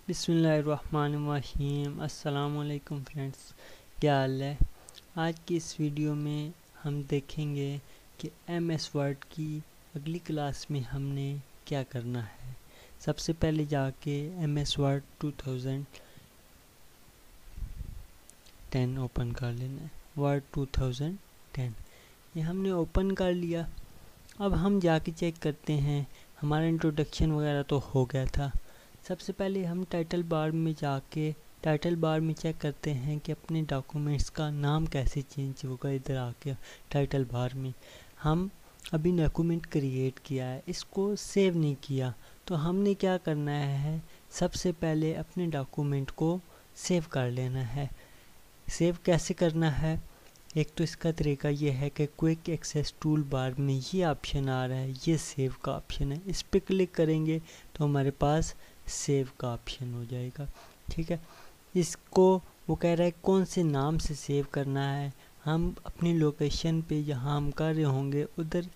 बिस्मिल्लाहिर्रहमानिर्रहीम। अस्सलाम वालेकुम फ्रेंड्स, क्या हाल है। आज की इस वीडियो में हम देखेंगे कि एमएस वर्ड की अगली क्लास में हमने क्या करना है। सबसे पहले जाके एमएस वर्ड 2010 ओपन कर लेना है। वर्ड 2010 ये हमने ओपन कर लिया। अब हम जाके चेक करते हैं, हमारा इंट्रोडक्शन वगैरह तो हो गया था। सबसे पहले हम टाइटल बार में जाके टाइटल बार में चेक करते हैं कि अपने डॉक्यूमेंट्स का नाम कैसे चेंज होगा। इधर आके टाइटल बार में हम अभी डॉक्यूमेंट क्रिएट किया है, इसको सेव नहीं किया, तो हमने क्या करना है, सबसे पहले अपने डॉक्यूमेंट को सेव कर लेना है। सेव कैसे करना है, एक तो इसका तरीका ये है कि क्विक एक्सेस टूल बार में ये ऑप्शन आ रहा है, ये सेव का ऑप्शन है। इस पर क्लिक करेंगे तो हमारे पास सेव का ऑप्शन हो जाएगा। ठीक है, इसको वो कह रहा है कौन से नाम से सेव करना है। हम अपनी लोकेशन पे जहाँ हम कर रहे होंगे उधर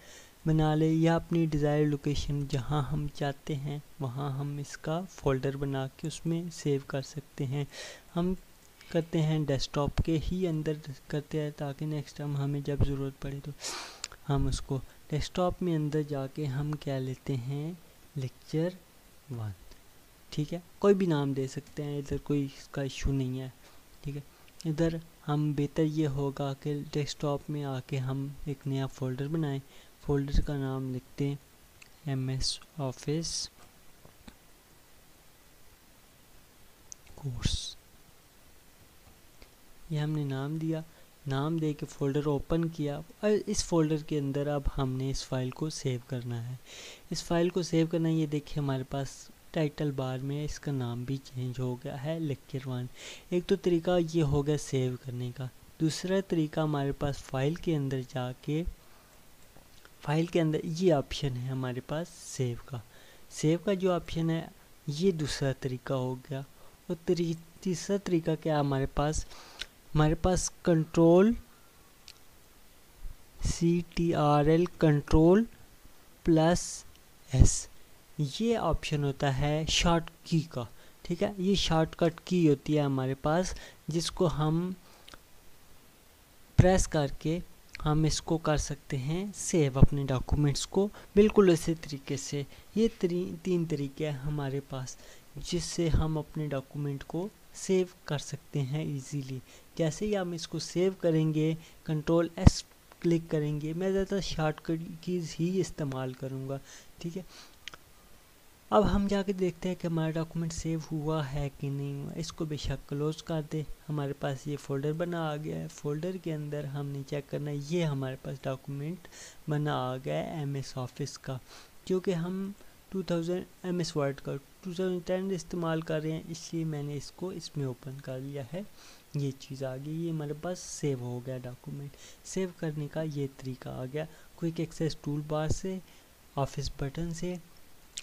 बना ले, या अपनी डिज़ायर लोकेशन जहाँ हम चाहते हैं वहाँ हम इसका फ़ोल्डर बना के उसमें सेव कर सकते हैं। हम करते हैं डेस्कटॉप के ही अंदर करते हैं, ताकि नेक्स्ट टाइम हमें जब ज़रूरत पड़े तो हम उसको डेस्कटॉप में अंदर जाके हम क्या लेते हैं, लेक्चर 1। ठीक है, कोई भी नाम दे सकते हैं, इधर कोई इसका इशू नहीं है। ठीक है, इधर हम बेहतर ये होगा कि डेस्कटॉप में आके हम एक नया फ़ोल्डर बनाएं। फ़ोल्डर का नाम लिखते हैं एमएस ऑफिस कोर्स। ये हमने नाम दिया, नाम दे के फ़ोल्डर ओपन किया और इस फ़ोल्डर के अंदर अब हमने इस फाइल को सेव करना है। इस फाइल को सेव करना, ये देखिए हमारे पास टाइटल बार में इसका नाम भी चेंज हो गया है, लेक्चर 1। एक तो तरीका ये हो गया सेव करने का। दूसरा तरीका हमारे पास फाइल के अंदर जाके, फाइल के अंदर ये ऑप्शन है हमारे पास सेव का। सेव का जो ऑप्शन है ये दूसरा तरीका हो गया। और तीसरा तरीका क्या है हमारे पास control CTRL control plus S, ये ऑप्शन होता है शॉर्ट की का। ठीक है, ये शॉर्टकट की होती है हमारे पास, जिसको हम प्रेस करके हम इसको कर सकते हैं सेव अपने डॉक्यूमेंट्स को बिल्कुल इसी तरीके से। ये तीन तरीके हैं हमारे पास जिससे हम अपने डॉक्यूमेंट को सेव कर सकते हैं इजीली। जैसे ही हम इसको सेव करेंगे, कंट्रोल S क्लिक करेंगे। मैं ज़्यादा शॉर्टकट कीज़ ही इस्तेमाल करूँगा। ठीक है, अब हम जाके देखते हैं कि हमारा डॉक्यूमेंट सेव हुआ है कि नहीं हुआ। इसको बेशक क्लोज कर दे, हमारे पास ये फ़ोल्डर बना आ गया है। फ़ोल्डर के अंदर हमने चेक करना है, ये हमारे पास डॉक्यूमेंट बना आ गया है एमएस ऑफिस का, क्योंकि हम 2000 एमएस वर्ड का 2010 इस्तेमाल कर रहे हैं, इसलिए मैंने इसको इसमें ओपन कर लिया है। ये चीज़ आ गई, ये हमारे पास सेव हो गया डॉक्यूमेंट। सेव करने का ये तरीका आ गया, क्विक एक्सेस टूल बार से, ऑफिस बटन से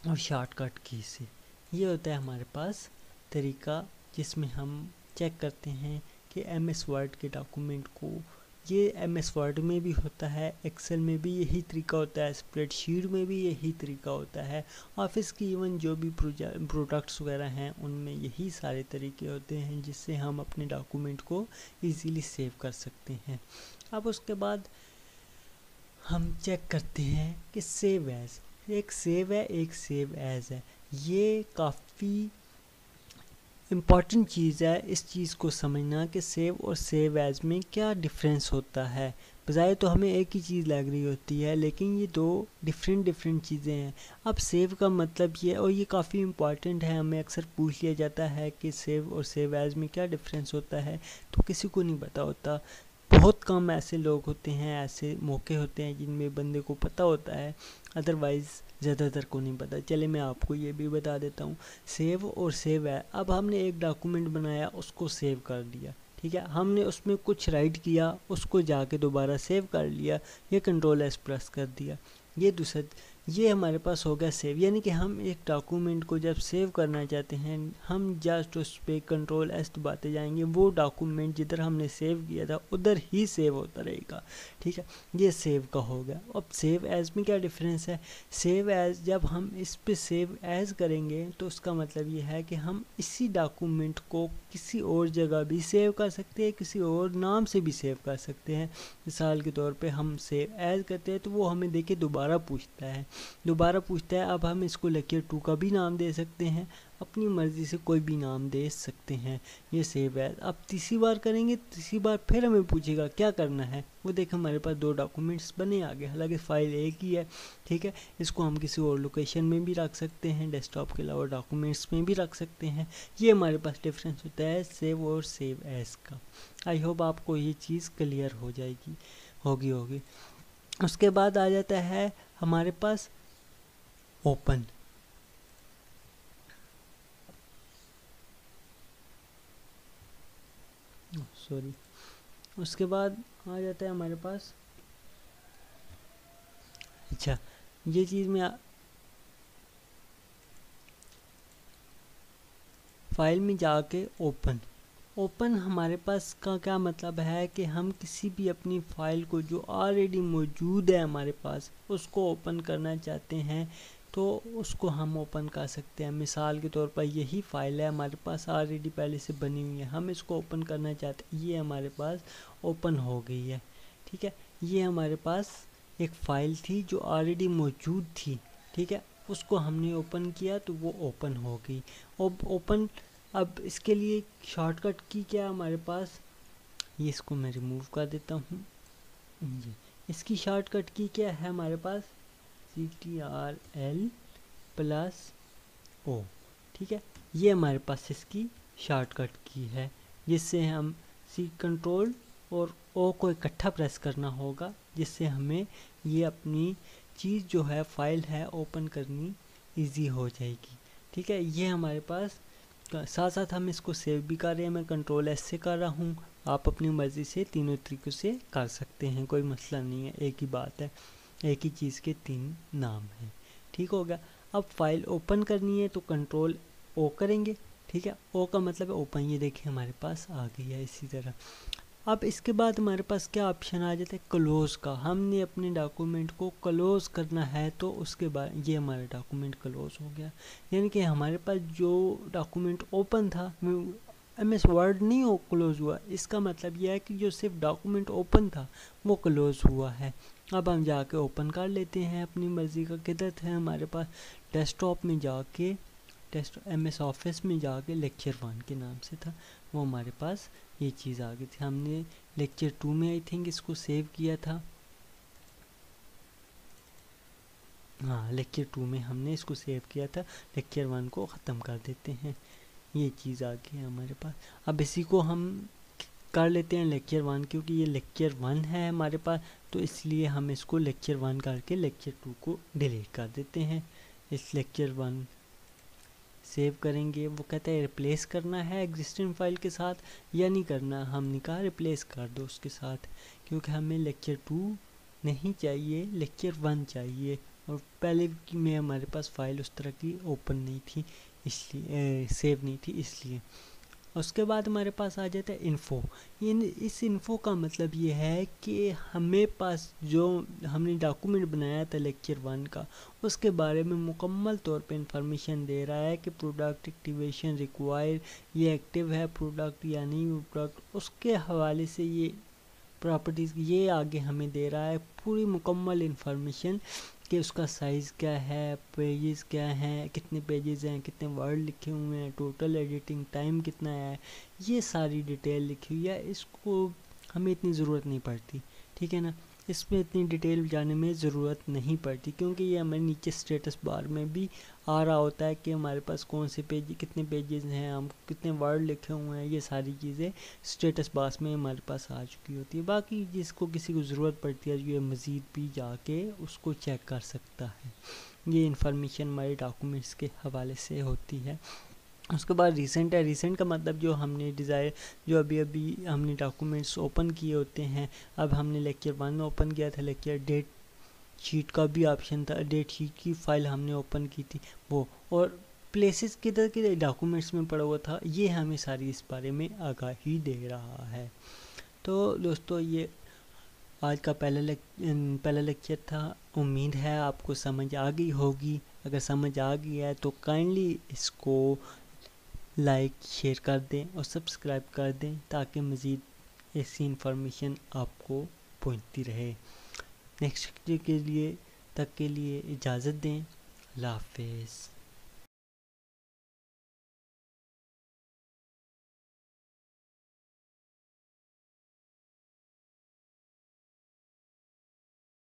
और शॉर्टकट की से। ये होता है हमारे पास तरीका जिसमें हम चेक करते हैं कि एमएस वर्ड के डॉक्यूमेंट को, ये एमएस वर्ड में भी होता है, एक्सेल में भी यही तरीका होता है, स्प्रेडशीट में भी यही तरीका होता है, ऑफिस की इवन जो भी प्रोडक्ट्स वगैरह हैं उनमें यही सारे तरीके होते हैं जिससे हम अपने डॉक्यूमेंट को इजीली सेव कर सकते हैं। अब उसके बाद हम चेक करते हैं कि सेव एज, एक सेव है एक सेव एज है। ये काफ़ी इम्पॉर्टेंट चीज़ है इस चीज़ को समझना कि सेव और सेव एज में क्या डिफरेंस होता है। बजाय तो हमें एक ही चीज़ लग रही होती है, लेकिन ये दो डिफरेंट चीज़ें हैं। अब सेव का मतलब ये, और ये काफ़ी इम्पॉर्टेंट है, हमें अक्सर पूछ लिया जाता है कि सेव और सेव एज में क्या डिफरेंस होता है, तो किसी को नहीं पता होता। बहुत कम ऐसे लोग होते हैं, ऐसे मौके होते हैं जिनमें बंदे को पता होता है, अदरवाइज़ ज़्यादातर को नहीं पता। चले मैं आपको ये भी बता देता हूँ, सेव और सेव है। अब हमने एक डॉक्यूमेंट बनाया, उसको सेव कर दिया। ठीक है, हमने उसमें कुछ राइट किया, उसको जाके दोबारा सेव कर लिया, ये कंट्रोल S प्रेस कर दिया। ये दूसरा ये हमारे पास हो गया सेव, यानी कि हम एक डॉक्यूमेंट को जब सेव करना चाहते हैं हम जस्ट उस पर कंट्रोल एस दबाते जाएंगे, वो डॉक्यूमेंट जिधर हमने सेव किया था उधर ही सेव होता रहेगा। ठीक है, ये सेव का हो गया। अब सेव एज में क्या डिफरेंस है? सेव एज जब हम इस पे सेव एज करेंगे तो उसका मतलब ये है कि हम इसी डॉक्यूमेंट को किसी और जगह भी सेव कर सकते हैं, किसी और नाम से भी सेव कर सकते हैं। मिसाल के तौर पे हम सेव एज करते हैं तो वो हमें देखिए दोबारा पूछता है, अब हम इसको लेक्चर 2 का भी नाम दे सकते हैं, अपनी मर्ज़ी से कोई भी नाम दे सकते हैं। ये सेव एज। अब तीसरी बार करेंगे, तीसरी बार फिर हमें पूछेगा क्या करना है, वो देखें हमारे पास 2 डॉक्यूमेंट्स बने आगे, हालांकि फ़ाइल एक ही है। ठीक है, इसको हम किसी और लोकेशन में भी रख सकते हैं, डेस्कटॉप के अलावा डॉक्यूमेंट्स में भी रख सकते हैं। ये हमारे पास डिफरेंस होता है सेव और सेव एज का। आई होप आपको ये चीज़ क्लियर हो जाएगी, होगी। उसके बाद आ जाता है हमारे पास ओपन। सॉरी, उसके बाद आ जाता है हमारे पास, अच्छा ये चीज़ में फाइल में जाके ओपन हमारे पास का क्या मतलब है कि हम किसी भी अपनी फ़ाइल को जो ऑलरेडी मौजूद है हमारे पास उसको ओपन करना चाहते हैं तो उसको हम ओपन कर सकते हैं। मिसाल के तौर पर यही फ़ाइल है हमारे पास ऑलरेडी पहले से बनी हुई है, हम इसको ओपन करना चाहते हैं, ये हमारे पास ओपन हो गई है। ठीक है, ये हमारे पास एक फ़ाइल थी जो ऑलरेडी मौजूद थी। ठीक है, उसको हमने ओपन किया तो वो ओपन हो गई। ओपन, अब इसके लिए शॉर्टकट की क्या है हमारे पास, ये इसको मैं रिमूव कर देता हूँ जी। इसकी शॉर्टकट की क्या है हमारे पास, CTRL+O। ठीक है, ये हमारे पास इसकी शॉर्टकट की है, जिससे हम कंट्रोल और O को इकट्ठा प्रेस करना होगा, जिससे हमें ये अपनी चीज़ जो है फाइल है ओपन करनी इजी हो जाएगी। ठीक है, ये हमारे पास साथ साथ हम इसको सेव भी कर रहे हैं, मैं कंट्रोल एस से कर रहा हूँ, आप अपनी मर्ज़ी से तीनों तरीक़ों से कर सकते हैं, कोई मसला नहीं है, एक ही बात है, एक ही चीज़ के 3 नाम हैं। ठीक हो गया। अब फाइल ओपन करनी है तो कंट्रोल O करेंगे। ठीक है, O का मतलब है ओपन, ये देखिए हमारे पास आ गई है इसी तरह। अब इसके बाद हमारे पास क्या ऑप्शन आ जाता है, क्लोज़ का। हमने अपने डॉक्यूमेंट को क्लोज़ करना है तो उसके बाद ये हमारा डॉक्यूमेंट क्लोज़ हो गया, यानी कि हमारे पास जो डॉक्यूमेंट ओपन था MS वर्ड नहीं हो क्लोज़ हुआ, इसका मतलब यह है कि जो सिर्फ डॉक्यूमेंट ओपन था वो क्लोज़ हुआ है। अब हम जाके ओपन कर लेते हैं अपनी मर्ज़ी का, किधर है हमारे पास, डेस्कटॉप में जाके, MS ऑफिस में जाके लेक्चर 1 के नाम से था वो हमारे पास ये चीज़ आ गई थी। हमने लेक्चर 2 में आई थिंक इसको सेव किया था, हाँ लेक्चर 2 में हमने इसको सेव किया था, लेक्चर 1 को ख़त्म कर देते हैं, ये चीज़ आ गई है हमारे पास। अब इसी को हम कर लेते हैं लेक्चर 1, क्योंकि ये लेक्चर 1 है हमारे पास तो इसलिए हम इसको लेक्चर 1 करके लेक्चर 2 को डिलीट कर देते हैं। इस लेक्चर 1 सेव करेंगे, वो कहता है रिप्लेस करना है एग्जिस्टिंग फाइल के साथ या नहीं करना, हमने कहा रिप्लेस कर दो उसके साथ, क्योंकि हमें लेक्चर 2 नहीं चाहिए, लेक्चर 1 चाहिए, और पहले में हमारे पास फाइल उस तरह की ओपन नहीं थी, इसलिए सेव नहीं थी इसलिए। उसके बाद हमारे पास आ जाता है इन्फो। इस इन्फो का मतलब ये है कि हमें पास जो हमने डॉक्यूमेंट बनाया था लेक्चर 1 का उसके बारे में मुकम्मल तौर पे इंफॉर्मेशन दे रहा है कि प्रोडक्ट एक्टिवेशन रिक्वायर, ये एक्टिव है प्रोडक्ट या नहीं प्रोडक्ट, उसके हवाले से ये प्रॉपर्टीज़ ये आगे हमें दे रहा है पूरी मुकम्मल इंफॉर्मेशन कि उसका साइज़ क्या है, पेजेस क्या हैं, कितने पेजेस हैं, कितने वर्ड लिखे हुए हैं, टोटल एडिटिंग टाइम कितना है, ये सारी डिटेल लिखी हुई है। इसको हमें इतनी ज़रूरत नहीं पड़ती, ठीक है ना, इसमें इतनी डिटेल जाने में ज़रूरत नहीं पड़ती, क्योंकि ये हमें नीचे स्टेटस बार में भी आ रहा होता है कि हमारे पास कौन से पेज, कितने पेजेस हैं, हम कितने वर्ड लिखे हुए हैं, ये सारी चीज़ें स्टेटस बार में हमारे पास आ चुकी होती है। बाकी जिसको किसी को ज़रूरत पड़ती है ये मज़ीद भी जाके उसको चेक कर सकता है। ये इन्फॉर्मेशन हमारे डॉक्यूमेंट्स के हवाले से होती है। उसके बाद रीसेंट है, रीसेंट का मतलब जो हमने जो अभी हमने डॉक्यूमेंट्स ओपन किए होते हैं। अब हमने लेक्चर 1 ओपन किया था, लेक्चर डेट शीट का भी ऑप्शन था, डेट शीट की फाइल हमने ओपन की थी वो, और प्लेसेस किधर किधर डॉक्यूमेंट्स में पड़ा हुआ था, ये हमें सारी इस बारे में आगाही दे रहा है। तो दोस्तों ये आज का पहला लेक्चर था। उम्मीद है आपको समझ आ गई होगी। अगर समझ आ गई है तो काइंडली इसको लाइक शेयर कर दें और सब्सक्राइब कर दें, ताकि मज़ीद ऐसी इन्फॉर्मेशन आपको पहुंचती रहे। नेक्स्ट के लिए तक के लिए इजाज़त दें। अल्लाह हाफिज़।